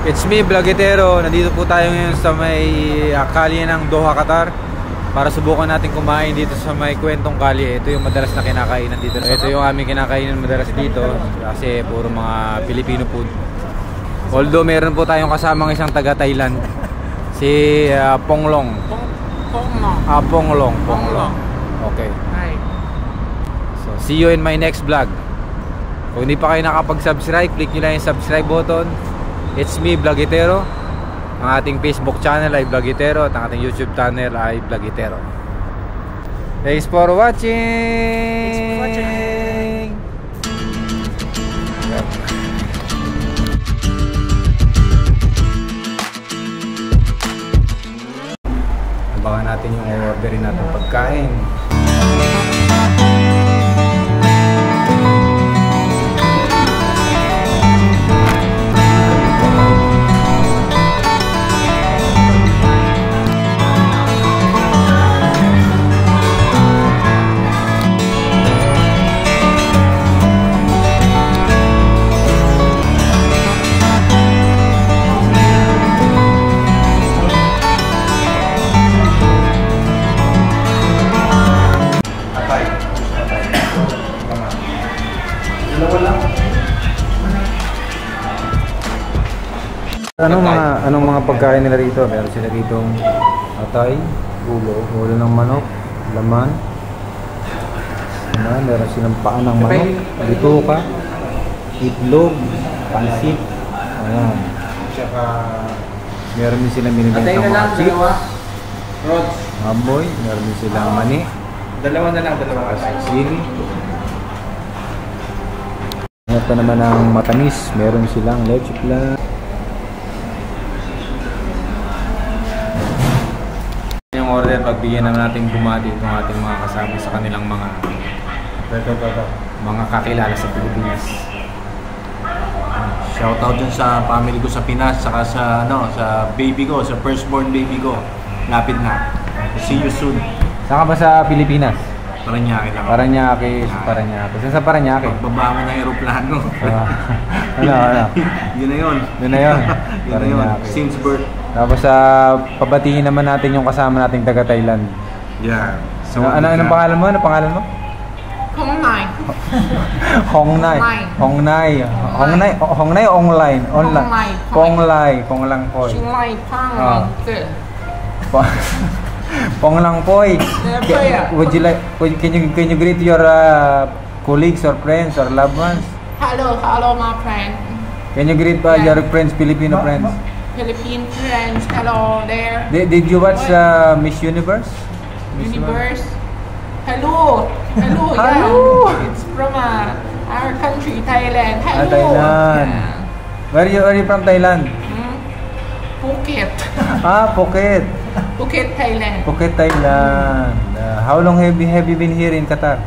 It's me, Vlogitero. Nandito po tayo ngayon sa may kalye ng Doha, Qatar para subukan natin kumain dito sa may kwentong kalye. Ito yung madalas na kinakainan dito. Ito yung aming kinakainan madalas dito kasi puro mga Filipino food. Although meron po tayong kasamang isang taga Thailand, si Ponglong. Ponglong. Okay. Hi. So, see you in my next vlog. Kung hindi pa kayo nakapag-subscribe, click nyo lang yung subscribe button. It's me, Vlogitero. Ang ating Facebook channel ay Vlogitero at ang ating YouTube channel ay Vlogitero. Thanks for watching! Abangan natin yung orderin natin pagkain. Anong mga pagkain nila rito? Meron sila rito atay, ulo ng manok, laman. Meron silang paa ng manok, bituka, itlog, pansit. Ayan. Tsaka meron din silang binibenta ng mga chips, maboy, meron din silang mani. Dalawa Sili. Ito naman ang matamis, meron silang leche flan. Yung order, pagbigyan naman natin bumati itong ating mga kasama sa kanilang mga kakilala sa Pilipinas. Shoutout dyan sa family ko sa Pinas, saka sa baby ko, sa firstborn baby ko. Lapit na. See you soon. Saan ka ba sa Pilipinas? Paranaque lang. Paranaque. Saan sa Paranaque? Pagbaba mo ng aeroplano. Ano? Yun na yun. Yun na yun. Yun na yun. Since birth. Tapos pabatiin naman natin yung kasama nating taga Thailand. Yeah. So, anong pangalan mo? Hongnai. Hongnai o online? Ponglang Poy. Chinglai Pang. Ponglang Poy. Can you greet your colleagues or friends or loved ones? Hello, my friend. Can you greet your friends, Filipino friends? Philippine friends, hello there. Did you watch Miss Universe? Universe? Hello. Yeah. It's from our country, Thailand. Hello. Thailand. Yeah. Where are you from Thailand? Phuket. Phuket. Phuket, Thailand. Phuket, Thailand. How long have you been here in Qatar?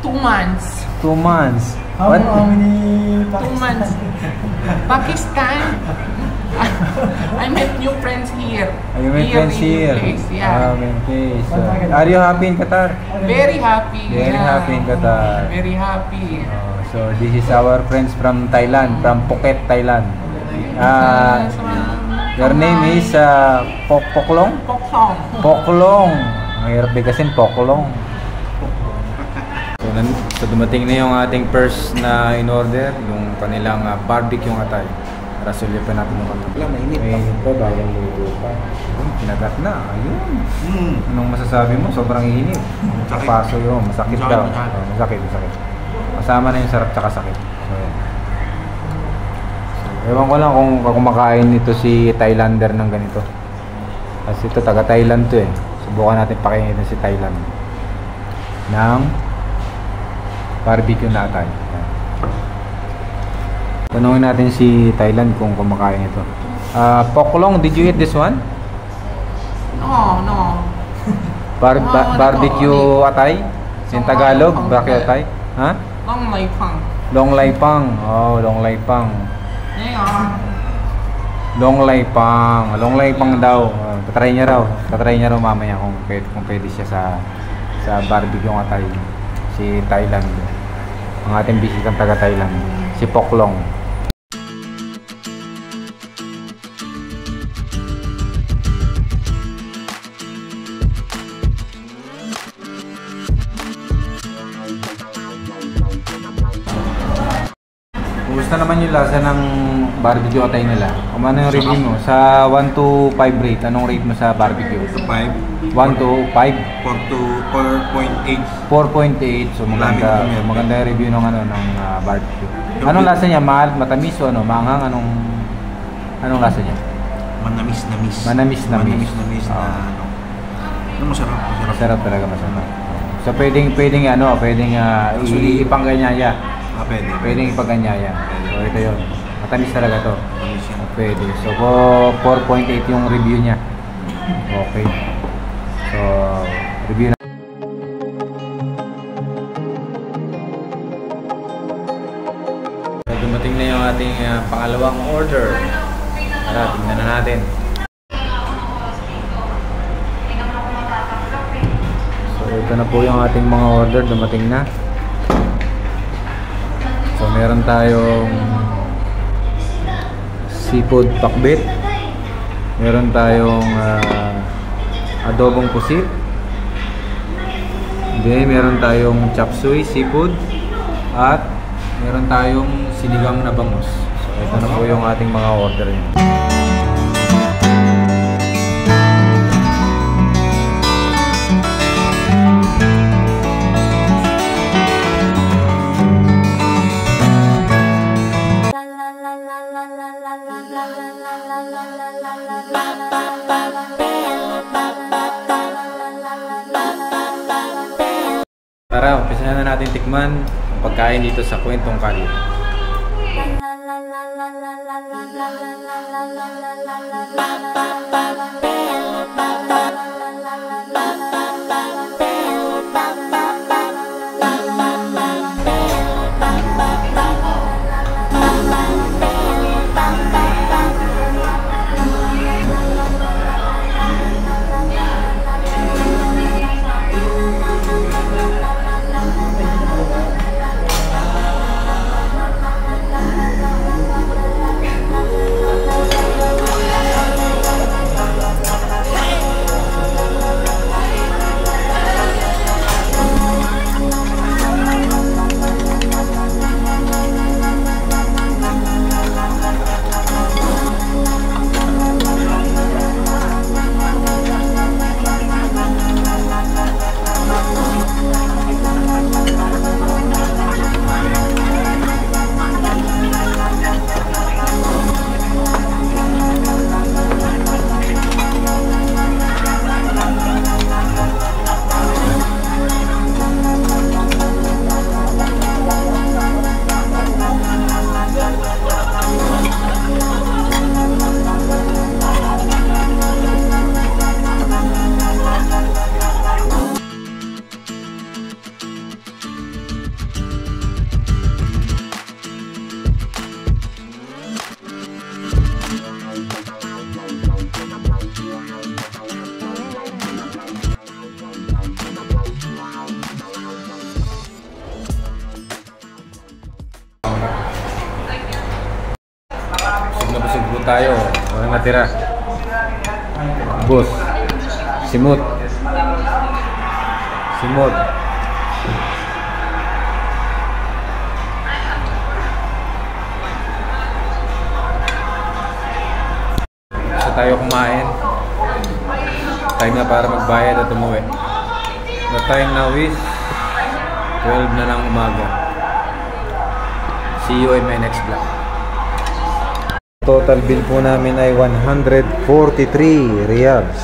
2 months. 2 months. How many? 2 months. Pakistan. I met new friends here. You met friends here? Yeah. Okay. Are you happy in Qatar? Very happy. Happy in Qatar. Very happy. So this is our friends from Thailand, from Phuket, Thailand. Your name is Poklong? Poklong. Ang hirap bigkasin, Poklong. So dumating na yung ating first na in-order, yung kanilang barbecue atay. Rasulya pa natin yung kanilang. Wala, mainit. Mainit pa, bagong luto pa. Kinagat na, ayun. Anong masasabi mo? Sobrang init. Paso yun, masakit daw. Masakit. Kasama na yung sarap tsaka sakit. So, yan. Ewan ko lang kung kumakain nito si Thailander ng ganito. Kasi ito taga Thailand to eh. Subukan natin pakainin si Thailand ng barbecue na atay. Tanungin natin si Thailand kung kumakain ito. Poklong, did you eat this one? No. Barbecue atay? In Tagalog, barbecue atay? Ha? Long Lai Pang. Oh, Long Lai Pang. Long Lai Pang daw. Tatry niya raw mamaya kung pwede siya sa barbecue atay. Si Thailand. Ang ating bisitang taga Thailand. Si Poklong. Kamusta naman yung lasa ng barbecue atay nila? Kung ano yung review mo? Sa 1 to 5 rate, anong rate mo sa barbecue? 5. 1 to 5? 4 to 4.8. 4.8. So maganda, Marami na maganda yung review ng barbecue. Anong lasa niya? Mahal, matamis o ano? Maanghang? Anong lasa niya? Manamis-namis. Manamis-namis. Manamis-namis na ano. Ano, masarap. Masarap talaga, masarap. So pwedeng ipangganyaya. Pwedeng ipaganyaya. So ito yun. Matamis talaga to. Manamis yan. Pwede. So 4.8 yung review niya. Okay. So review na. So, dumating na yung ating pangalawang order. Tara, tingnan na natin. So ito na po yung ating mga order. Dumating na. So meron tayong seafood pakbit. Meron tayong adobong pusit. Then meron tayong chop suey seafood. At meron tayong sinigang na bangus. So ito na po yung ating mga order niya. Tara, umpisa na natin tikman ang pagkain dito sa Kwentong Kalye. Busog po tayo. Walang natira. Boss. Simot. Simot. So tayo kumain. Time na para magbayad at umuwi. The time now is 12 na ng umaga. See you in my next vlog. Total bill po namin ay 143 riyals.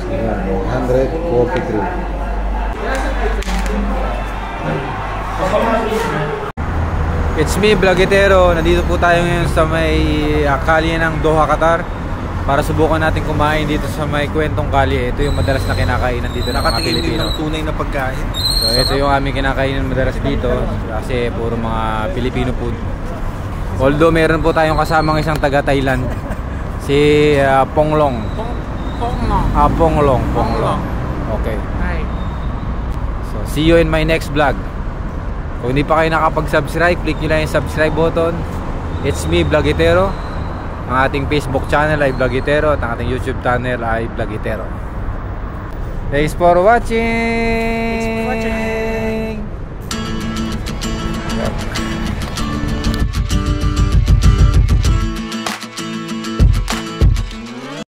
So, yan, 143. It's me, Vlogitero. Nandito po tayo ngayon sa may kalye ng Doha, Qatar, para subukan natin kumain dito sa may Kwentong Kalye. Ito yung madalas na kinakainan dito ng mga Pilipino. Ng tunay na pagkain. So ito yung aming kinakainan madalas dito kasi puro mga Filipino food. Although meron po tayong kasamang isang taga Thailand, si Ponglong. Ponglong. Okay. Hi. So see you in my next vlog. Kung hindi pa kayo nakapag-subscribe, click nyo lang yung subscribe button. It's me, Vlogitero. Ang ating Facebook channel ay Vlogitero at ang ating YouTube channel ay Vlogitero. Thanks for watching!